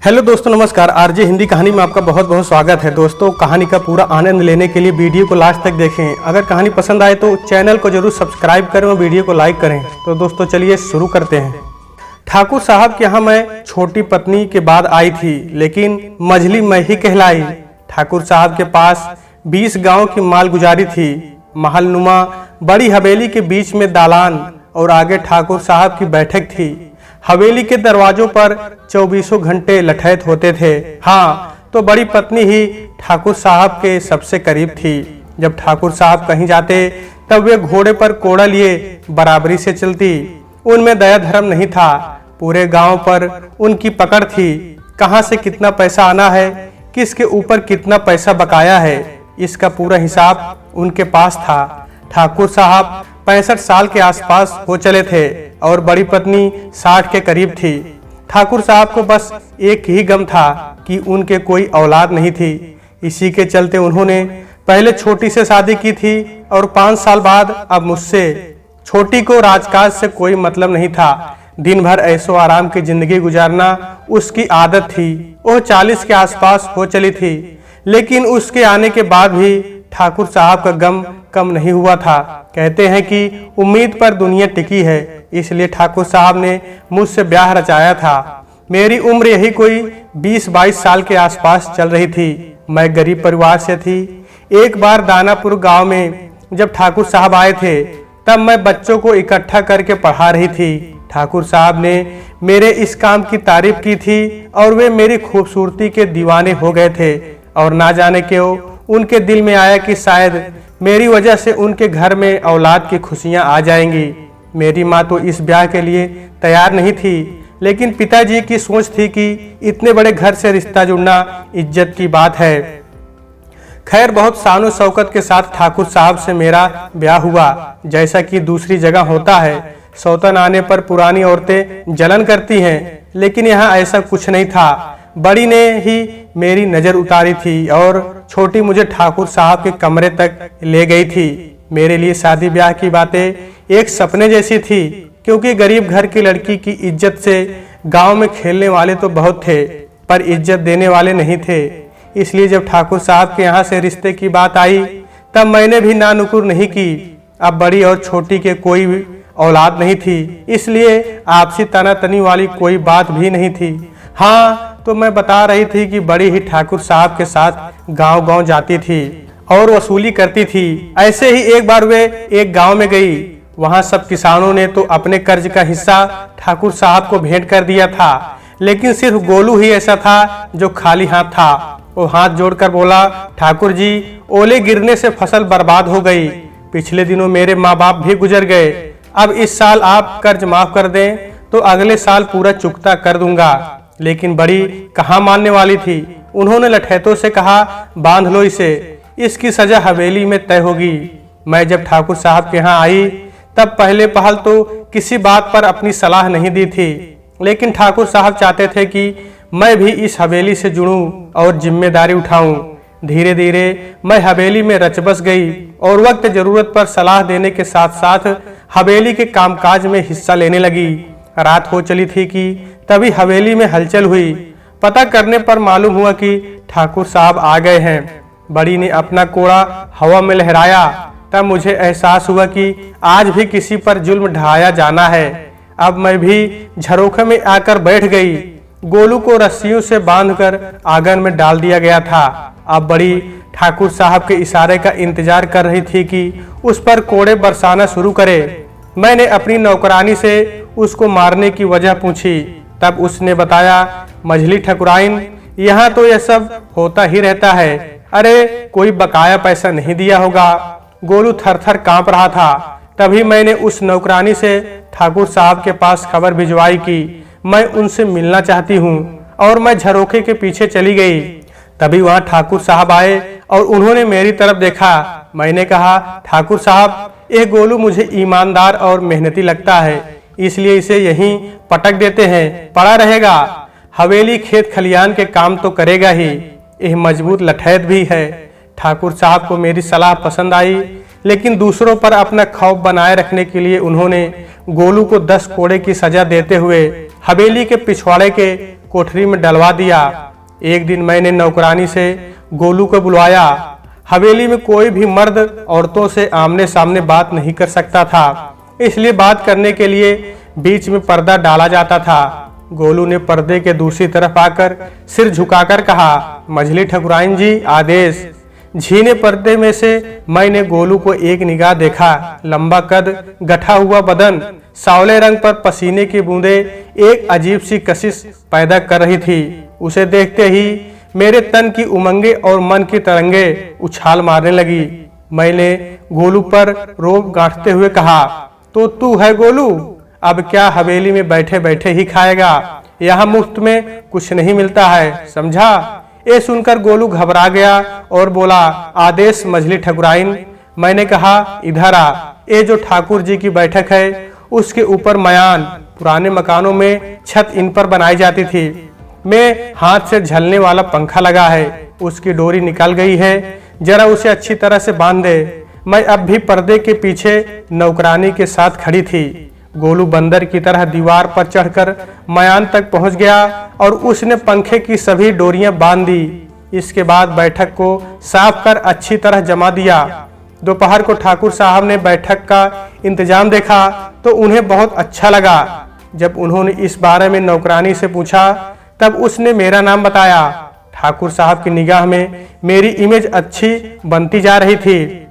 Hello दोस्तों, नमस्कार। RJ Hindi कहानी में आपका बहुत बहुत स्वागत है। दोस्तों, कहानी का पूरा आनंद लेने के लिए वीडियो को लास्ट तक देखें। अगर कहानी पसंद आए तो चैनल को जरूर सब्सक्राइब करें और वीडियो को लाइक करें। तो दोस्तों चलिए शुरू करते हैं। ठाकुर साहब के यहाँ मैं छोटी पत्नी के बाद आई थी, लेकिन मझली मैं ही कहलाई। ठाकुर साहब के पास 20 गाँव की मालगुजारी थी। महलनुमा बड़ी हवेली के बीच में दालान और आगे ठाकुर साहब की बैठक थी। हवेली के दरवाजों पर 24 घंटे लठैत होते थे। हाँ, तो बड़ी पत्नी ही ठाकुर साहब के सबसे करीब थी। जब ठाकुर साहब कहीं जाते तब वे घोड़े पर कोड़ा लिए बराबरी से चलती। उनमें दया धर्म नहीं था। पूरे गांव पर उनकी पकड़ थी। कहाँ से कितना पैसा आना है, किसके ऊपर कितना पैसा बकाया है, इसका पूरा हिसाब उनके पास था। ठाकुर साहब 65 साल के आसपास हो चले थे और बड़ी पत्नी 60 के करीब थी। ठाकुर साहब को बस एक ही गम था कि उनके कोई औलाद नहीं थी। इसी के चलते उन्होंने पहले छोटी से शादी की थी और 5 साल बाद अब मुझसे। छोटी को राजकाज से कोई मतलब नहीं था। दिन भर ऐशो आराम की जिंदगी गुजारना उसकी आदत थी। वह 40 के आसपास हो चली थी, लेकिन उसके आने के बाद भी ठाकुर साहब का गम कम नहीं हुआ था। कहते हैं कि उम्मीद पर दुनिया टिकी है, इसलिए ठाकुर साहब ने मुझसे ब्याह रचाया था। मेरी उम्र यही कोई 20-22 साल के आसपास चल रही थी। मैं गरीब परिवार से थी। एक बार दानापुर गांव में जब ठाकुर साहब आए थे, तब मैं बच्चों को इकट्ठा करके पढ़ा रही थी। ठाकुर साहब ने मेरे इस काम की तारीफ की थी और वे मेरी खूबसूरती के दीवाने हो गए थे। और ना जाने क्यों उनके दिल में आया कि शायद मेरी वजह से उनके घर में औलाद की खुशियां आ जाएंगी। मेरी माँ तो इस ब्याह के लिए तैयार नहीं थी, लेकिन पिताजी की सोच थी कि इतने बड़े घर से रिश्ता जुड़ना इज्जत की बात है। खैर, बहुत शानो शौकत के साथ ठाकुर साहब से मेरा ब्याह हुआ, जैसा कि दूसरी जगह होता है। सौतन आने पर पुरानी औरतें जलन करती हैं, लेकिन यहाँ ऐसा कुछ नहीं था। बड़ी ने ही मेरी नजर उतारी थी और छोटी मुझे ठाकुर साहब के कमरे तक ले गई थी। मेरे लिए शादी ब्याह की बातें एक सपने जैसी थी, क्योंकि गरीब घर की लड़की की इज्जत से गांव में खेलने वाले तो बहुत थे, पर इज्जत देने वाले नहीं थे। इसलिए जब ठाकुर साहब के यहाँ से रिश्ते की बात आई, तब मैंने भी ना नुकुर नहीं की। अब बड़ी और छोटी के कोई औलाद नहीं थी, इसलिए आपसी तनातनी वाली कोई बात भी नहीं थी। हाँ, तो मैं बता रही थी कि बड़ी ही ठाकुर साहब के साथ गांव-गांव जाती थी और वसूली करती थी। ऐसे ही एक बार वे एक गांव में गई। वहां सब किसानों ने तो अपने कर्ज का हिस्सा ठाकुर साहब को भेंट कर दिया था, लेकिन सिर्फ गोलू ही ऐसा था जो खाली हाथ था। वो हाथ जोड़कर बोला, ठाकुर जी, ओले गिरने से फसल बर्बाद हो गई। पिछले दिनों मेरे माँ बाप भी गुजर गए। अब इस साल आप कर्ज माफ कर दें तो अगले साल पूरा चुकता कर दूंगा। लेकिन बड़ी कहाँ मानने वाली थी। उन्होंने लठैतों से कहा, बांध लो इसे, इसकी सजा हवेली में तय होगी। मैं जब ठाकुर साहब के यहाँ आई, तब पहले पहल तो किसी बात पर अपनी सलाह नहीं दी थी, लेकिन ठाकुर साहब चाहते थे कि मैं भी इस हवेली से जुड़ूं और जिम्मेदारी उठाऊं। धीरे धीरे मैं हवेली में रच बस गई और वक्त जरूरत पर सलाह देने के साथ साथ हवेली के कामकाज में हिस्सा लेने लगी। रात हो चली थी कि तभी हवेली में हलचल हुई। पता करने पर मालूम हुआ कि ठाकुर साहब आ गए हैं। बड़ी ने अपना कोड़ा हवा में लहराया। तब मुझे एहसास हुआ कि आज भी किसी पर जुल्म ढाया जाना है। अब मैं भी झरोखे में आकर बैठ गई। गोलू को रस्सियों से बांधकर आंगन में डाल दिया गया था। अब बड़ी ठाकुर साहब के इशारे का इंतजार कर रही थी कि उस पर कोड़े बरसाना शुरू करे। मैंने अपनी नौकरानी से उसको मारने की वजह पूछी। तब उसने बताया, मझली ठकुराइन, यहाँ तो यह सब होता ही रहता है। अरे, कोई बकाया पैसा नहीं दिया होगा। गोलू थर-थर कांप रहा था। तभी मैंने उस नौकरानी से ठाकुर साहब के पास खबर भिजवाई कि मैं उनसे मिलना चाहती हूँ, और मैं झरोखे के पीछे चली गई। तभी वहाँ ठाकुर साहब आए और उन्होंने मेरी तरफ देखा। मैंने कहा, ठाकुर साहब, यह गोलू मुझे ईमानदार और मेहनती लगता है, इसलिए इसे यहीं पटक देते हैं, पड़ा रहेगा। हवेली खेत खलियान के काम तो करेगा ही, यह मजबूत लठैत भी है। ठाकुर साहब को मेरी सलाह पसंद आई, लेकिन दूसरों पर अपना खौफ बनाए रखने के लिए उन्होंने गोलू को 10 कोड़े की सजा देते हुए हवेली के पिछवाड़े के कोठरी में डलवा दिया। एक दिन मैंने नौकरानी से गोलू को बुलवाया। हवेली में कोई भी मर्द औरतों से आमने सामने बात नहीं कर सकता था, इसलिए बात करने के लिए बीच में पर्दा डाला जाता था। गोलू ने पर्दे के दूसरी तरफ आकर सिर झुकाकर कहा, मझली ठकुराइन जी आदेश। झीने पर्दे में से मैंने गोलू को एक निगाह देखा। लंबा कद, गठा हुआ बदन, सांवले रंग पर पसीने की बूंदें एक अजीब सी कशिश पैदा कर रही थी। उसे देखते ही मेरे तन की उमंगे और मन की तरंगे उछाल मारने लगी। मैंने गोलू पर रोब गांठते हुए कहा, तो तू है गोलू? अब क्या हवेली में बैठे बैठे ही खाएगा? यहाँ मुफ्त में कुछ नहीं मिलता है, समझा? ये सुनकर गोलू घबरा गया और बोला, आदेश मझली ठकुराइन। मैंने कहा, इधर आ। ये जो ठाकुर जी की बैठक है उसके ऊपर मयान, पुराने मकानों में छत इन पर बनाई जाती थी। में हाथ से झलने वाला पंखा लगा है, उसकी डोरी निकल गई है, जरा उसे अच्छी तरह से बांध दे। मैं अब भी पर्दे के पीछे नौकरानी के साथ खड़ी थी। गोलू बंदर की तरह दीवार पर चढ़कर मयान तक पहुंच गया और उसने पंखे की सभी डोरियां बांध दी। इसके बाद बैठक को साफ कर अच्छी तरह जमा दिया। दोपहर को ठाकुर साहब ने बैठक का इंतजाम देखा तो उन्हें बहुत अच्छा लगा। जब उन्होंने इस बारे में नौकरानी से पूछा तब उसने मेरा नाम बताया। ठाकुर साहब की निगाह में मेरी इमेज अच्छी बनती जा रही थी।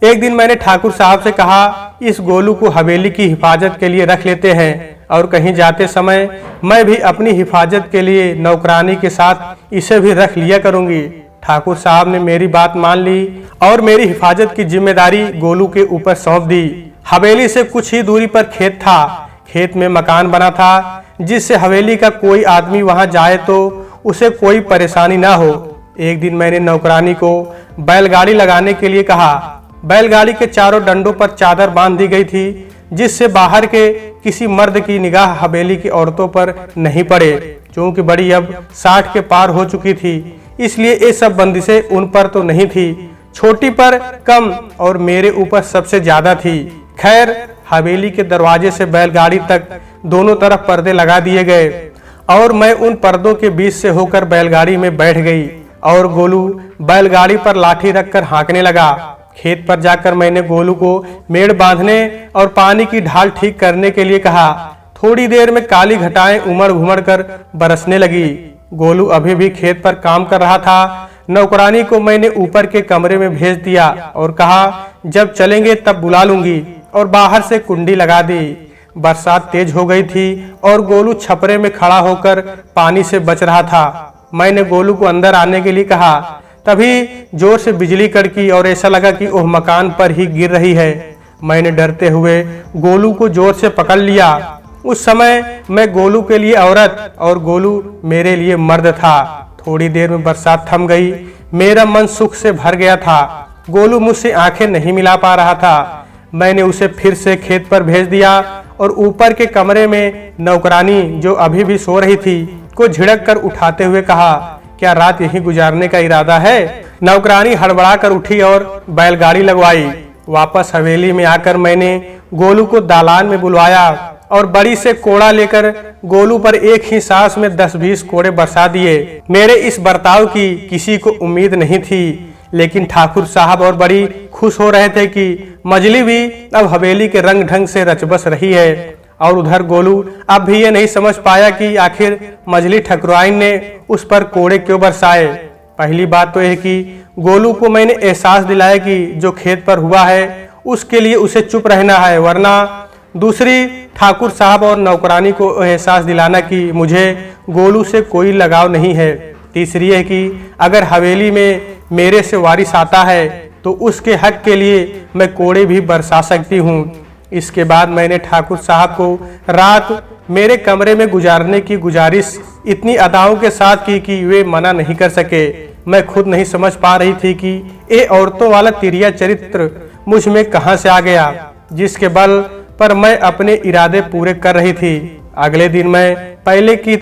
एक दिन मैंने ठाकुर साहब से कहा, इस गोलू को हवेली की हिफाजत के लिए रख लेते हैं और कहीं जाते समय मैं भी अपनी हिफाजत के लिए नौकरानी के साथ इसे भी रख लिया करूंगी। ठाकुर साहब ने मेरी बात मान ली और मेरी हिफाजत की जिम्मेदारी गोलू के ऊपर सौंप दी। हवेली से कुछ ही दूरी पर खेत था। खेत में मकान बना था जिससे हवेली का कोई आदमी वहां जाए तो उसे कोई परेशानी ना हो। एक दिन मैंने नौकरानी को बैलगाड़ी लगाने के लिए कहा। बैलगाड़ी के चारों डंडों पर चादर बांध दी गई थी जिससे बाहर के किसी मर्द की निगाह हवेली की औरतों पर नहीं पड़े। क्योंकि बड़ी अब 60 के पार हो चुकी थी, इसलिए ये सब बंदिशें उन पर तो नहीं थी, छोटी पर कम और मेरे ऊपर सबसे ज्यादा थी। खैर, हवेली के दरवाजे से बैलगाड़ी तक दोनों तरफ पर्दे लगा दिए गए और मैं उन पर्दों के बीच से होकर बैलगाड़ी में बैठ गई और गोलू बैलगाड़ी पर लाठी रखकर हाँकने लगा। खेत पर जाकर मैंने गोलू को मेड़ बांधने और पानी की ढाल ठीक करने के लिए कहा। थोड़ी देर में काली घटाएं उमड़ घुमड़ कर बरसने लगी। गोलू अभी भी खेत पर काम कर रहा था। नौकरानी को मैंने ऊपर के कमरे में भेज दिया और कहा, जब चलेंगे तब बुला लूंगी, और बाहर से कुंडी लगा दी। बरसात तेज हो गई थी और गोलू छपरे में खड़ा होकर पानी से बच रहा था। मैंने गोलू को अंदर आने के लिए कहा। तभी जोर से बिजली कड़की और ऐसा लगा कि ओह मकान पर ही गिर रही है। मैंने डरते हुए गोलू को जोर से पकड़ लिया। उस समय मैं गोलू के लिए औरत और गोलू मेरे लिए मर्द था। थोड़ी देर में बरसात थम गई। मेरा मन सुख से भर गया था। गोलू मुझसे आंखें नहीं मिला पा रहा था। मैंने उसे फिर से खेत पर भेज दिया और ऊपर के कमरे में नौकरानी, जो अभी भी सो रही थी, को झिड़क कर उठाते हुए कहा, क्या रात यहीं गुजारने का इरादा है? नौकरानी हड़बड़ा कर उठी और बैलगाड़ी लगवाई। वापस हवेली में आकर मैंने गोलू को दालान में बुलवाया और बड़ी से कोड़ा लेकर गोलू पर एक ही सांस में 10-20 कोड़े बरसा दिए। मेरे इस बर्ताव की किसी को उम्मीद नहीं थी, लेकिन ठाकुर साहब और बड़ी खुश हो रहे थे कि मजली भी अब हवेली के रंग ढंग से रचबस रही है। और उधर गोलू अब भी ये नहीं समझ पाया कि आखिर मझली ठकुराइन ने उस पर कोड़े क्यों बरसाए। पहली बात तो यह कि गोलू को मैंने एहसास दिलाया कि जो खेत पर हुआ है उसके लिए उसे चुप रहना है, वरना दूसरी ठाकुर साहब और नौकरानी को एहसास दिलाना कि मुझे गोलू से कोई लगाव नहीं है। तीसरी है कि अगर हवेली में मेरे से वारिस आता है तो उसके हक के लिए मैं कोड़े भी बरसा सकती हूँ। इसके बाद मैंने ठाकुर साहब को रात मेरे कमरे में गुजारने की गुजारिश इतनी अदाओं के साथ की कि वे मना नहीं कर सके। मैं खुद नहीं समझ पा रही थी कि ये औरतों वाला तिरिया चरित्र मुझ में कहां से आ गया, जिसके बल पर मैं अपने इरादे पूरे कर रही थी। अगले दिन मैं पहले की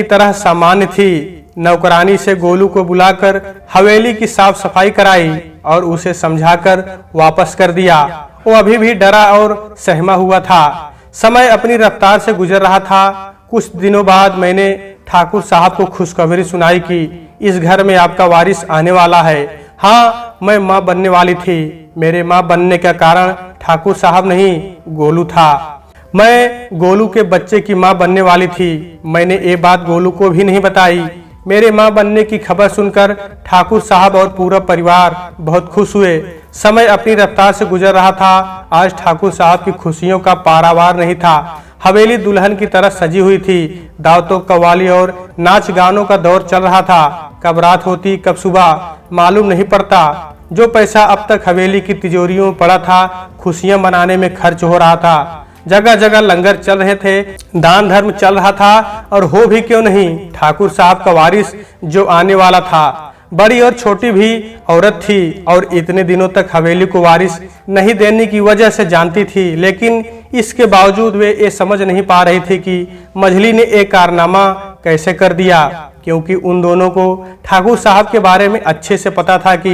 तरह सामान्य थी। नौकरानी से गोलू को बुलाकर हवेली की साफ सफाई कराई और उसे समझाकर वापस कर दिया। वो अभी भी डरा और सहमा हुआ था। समय अपनी रफ्तार से गुजर रहा था। कुछ दिनों बाद मैंने ठाकुर साहब को खुशखबरी सुनाई कि इस घर में आपका वारिस आने वाला है। हाँ, मैं माँ बनने वाली थी। मेरे माँ बनने का कारण ठाकुर साहब नहीं, गोलू था। मैं गोलू के बच्चे की माँ बनने वाली थी। मैंने ये बात गोलू को भी नहीं बताई। मेरे माँ बनने की खबर सुनकर ठाकुर साहब और पूरा परिवार बहुत खुश हुए। समय अपनी रफ्तार से गुजर रहा था। आज ठाकुर साहब की खुशियों का पारावार नहीं था। हवेली दुल्हन की तरह सजी हुई थी। दावतों, कव्वाली और नाच गानों का दौर चल रहा था। कब रात होती कब सुबह मालूम नहीं पड़ता। जो पैसा अब तक हवेली की तिजोरियों में पड़ा था, खुशियां मनाने में खर्च हो रहा था। जगह जगह लंगर चल रहे थे, दान धर्म चल रहा था। और हो भी क्यों नहीं, ठाकुर साहब का वारिस जो आने वाला था। बड़ी और छोटी भी औरत थी और इतने दिनों तक हवेली को वारिस नहीं देने की वजह से जानती थी, लेकिन इसके बावजूद वे ये समझ नहीं पा रही थी कि मझली ने एक कारनामा कैसे कर दिया। क्योंकि उन दोनों को ठाकुर साहब के बारे में अच्छे से पता था कि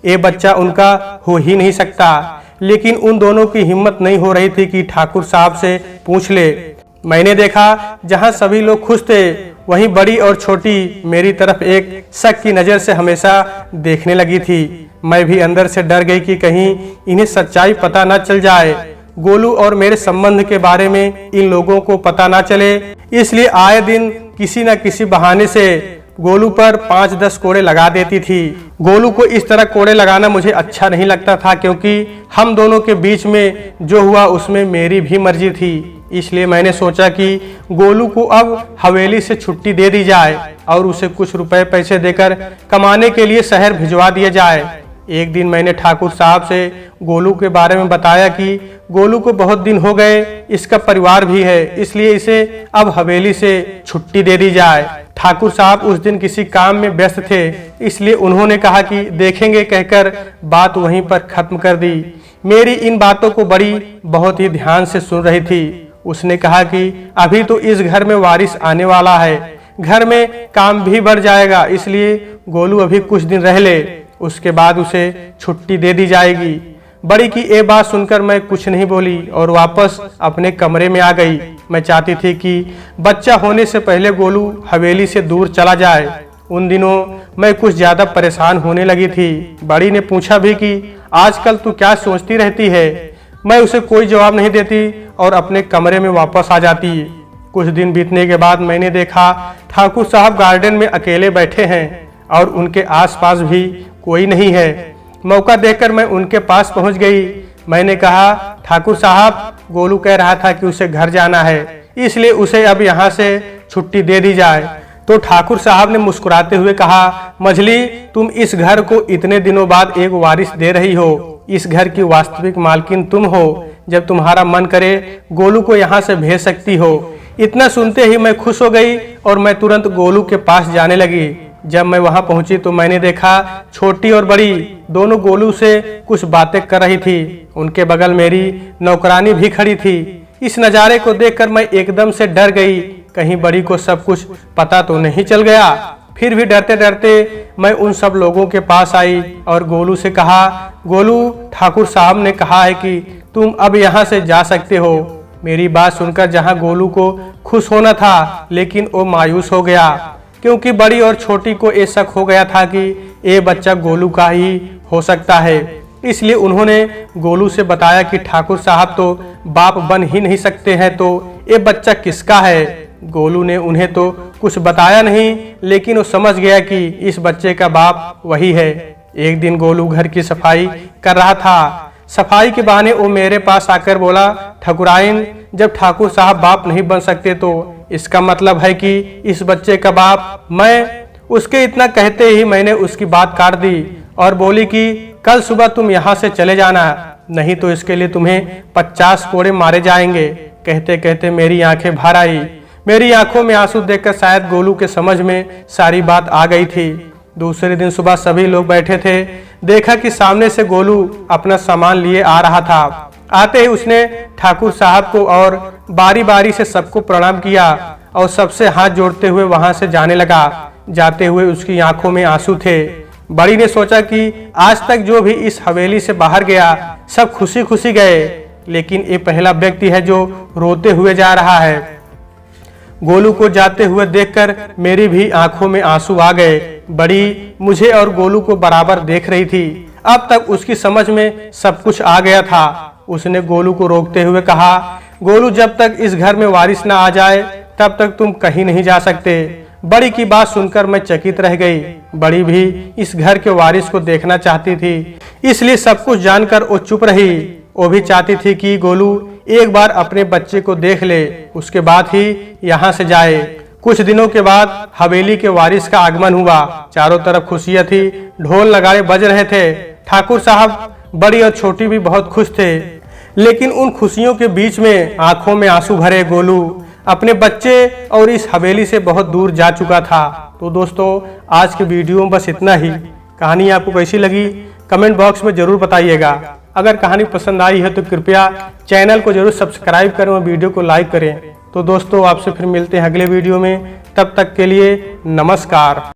ये बच्चा उनका हो ही नहीं सकता। लेकिन उन दोनों की हिम्मत नहीं हो रही थी कि ठाकुर साहब से पूछ ले। मैंने देखा जहां सभी लोग खुश थे, वहीं बड़ी और छोटी मेरी तरफ एक शक की नजर से हमेशा देखने लगी थी। मैं भी अंदर से डर गई कि कहीं इन्हें सच्चाई पता न चल जाए। गोलू और मेरे संबंध के बारे में इन लोगों को पता ना चले, इसलिए आए दिन किसी न किसी बहाने से गोलू पर 5-10 कोड़े लगा देती थी। गोलू को इस तरह कोड़े लगाना मुझे अच्छा नहीं लगता था, क्योंकि हम दोनों के बीच में जो हुआ उसमें मेरी भी मर्जी थी। इसलिए मैंने सोचा कि गोलू को अब हवेली से छुट्टी दे दी जाए और उसे कुछ रुपए पैसे देकर कमाने के लिए शहर भिजवा दिया जाए। एक दिन मैंने ठाकुर साहब से गोलू के बारे में बताया कि गोलू को बहुत दिन हो गए, इसका परिवार भी है, इसलिए इसे अब हवेली से छुट्टी दे दी जाए। ठाकुर साहब उस दिन किसी काम में व्यस्त थे, इसलिए उन्होंने कहा कि देखेंगे कहकर बात वहीं पर खत्म कर दी। मेरी इन बातों को बड़ी बहुत ही ध्यान से सुन रही थी। उसने कहा कि अभी तो इस घर में वारिस आने वाला है, घर में काम भी बढ़ जाएगा, इसलिए गोलू अभी कुछ दिन रह ले, उसके बाद उसे छुट्टी दे दी जाएगी। बड़ी की ये बात सुनकर मैं कुछ नहीं बोली और वापस अपने कमरे में आ गई। मैं चाहती थी कि बच्चा होने से पहले गोलू हवेली से दूर चला जाए। उन दिनों मैं कुछ ज्यादा परेशान होने लगी थी। बड़ी ने पूछा भी कि आजकल तू क्या सोचती रहती है। मैं उसे कोई जवाब नहीं देती और अपने कमरे में वापस आ जाती। कुछ दिन बीतने के बाद मैंने देखा ठाकुर साहब गार्डन में अकेले बैठे हैं और उनके आसपास भी कोई नहीं है। मौका देखकर मैं उनके पास पहुंच गई। मैंने कहा, ठाकुर साहब, गोलू कह रहा था कि उसे घर जाना है, इसलिए उसे अब यहाँ से छुट्टी दे दी जाए। तो ठाकुर साहब ने मुस्कुराते हुए कहा, मझली, तुम इस घर को इतने दिनों बाद एक वारिस दे रही हो। इस घर की वास्तविक मालकिन तुम हो। जब तुम्हारा मन करे गोलू को यहाँ से भेज सकती हो। इतना सुनते ही मैं खुश हो गई और मैं तुरंत गोलू के पास जाने लगी। जब मैं वहां पहुंची तो मैंने देखा छोटी और बड़ी दोनों गोलू से कुछ बातें कर रही थी। उनके बगल मेरी नौकरानी भी खड़ी थी। इस नज़ारे को देखकर मैं एकदम से डर गई, कहीं बड़ी को सब कुछ पता तो नहीं चल गया। फिर भी डरते डरते मैं उन सब लोगों के पास आई और गोलू से कहा, गोलू, ठाकुर साहब ने कहा है कि तुम अब यहाँ से जा सकते हो। मेरी बात सुनकर जहाँ गोलू को खुश होना था, लेकिन वो मायूस हो गया, क्योंकि बड़ी और छोटी को ये शक हो गया था कि ये बच्चा गोलू का ही हो सकता है। इसलिए उन्होंने गोलू से बताया कि ठाकुर साहब तो बाप बन ही नहीं सकते हैं, तो ये बच्चा किसका है। गोलू ने उन्हें तो कुछ बताया नहीं, लेकिन वो समझ गया कि इस बच्चे का बाप वही है। एक दिन गोलू घर की सफाई कर रहा था। सफाई के बहाने वो मेरे पास आकर बोला, ठकुराइन, जब ठाकुर साहब बाप नहीं बन सकते तो इसका मतलब है कि इस बच्चे का बाप मैं। उसके इतना कहते ही मैंने उसकी बात काट दी और बोली कि कल सुबह तुम यहाँ से चले जाना, नहीं तो इसके लिए तुम्हें 50 कोड़े मारे जाएंगे। कहते कहते मेरी आंखें भर आई। मेरी आंखों में आंसू देखकर शायद गोलू के समझ में सारी बात आ गई थी। दूसरे दिन सुबह सभी लोग बैठे थे। देखा कि सामने से गोलू अपना सामान लिए आ रहा था। आते ही उसने ठाकुर साहब को और बारी बारी से सबको प्रणाम किया और सबसे हाथ जोड़ते हुए वहां से जाने लगा। जाते हुए उसकी आंखों में आंसू थे। बड़ी ने सोचा कि आज तक जो भी इस हवेली से बाहर गया सब खुशी खुशी गए, लेकिन ये पहला व्यक्ति है जो रोते हुए जा रहा है। गोलू को जाते हुए देखकर मेरी भी आंखों में आंसू आ गए। बड़ी मुझे और गोलू को बराबर देख रही थी। अब तक उसकी समझ में सब कुछ आ गया था। उसने गोलू को रोकते हुए कहा, गोलू, जब तक इस घर में वारिस ना आ जाए तब तक तुम कहीं नहीं जा सकते। बड़ी की बात सुनकर मैं चकित रह गई। बड़ी भी इस घर के वारिस को देखना चाहती थी, इसलिए सब कुछ जानकर वो चुप रही। वो भी चाहती थी कि गोलू एक बार अपने बच्चे को देख ले, उसके बाद ही यहाँ से जाए। कुछ दिनों के बाद हवेली के वारिस का आगमन हुआ। चारों तरफ खुशियां थी, ढोल नगाड़े बज रहे थे। ठाकुर साहब, बड़ी और छोटी भी बहुत खुश थे, लेकिन उन खुशियों के बीच में आंखों में आंसू भरे गोलू अपने बच्चे और इस हवेली से बहुत दूर जा चुका था। तो दोस्तों, आज के वीडियो में बस इतना ही। कहानी आपको कैसी लगी कमेंट बॉक्स में जरूर बताइएगा। अगर कहानी पसंद आई है तो कृपया चैनल को जरूर सब्सक्राइब करें और वीडियो को लाइक करें। तो दोस्तों, आपसे फिर मिलते हैं अगले वीडियो में। तब तक के लिए नमस्कार।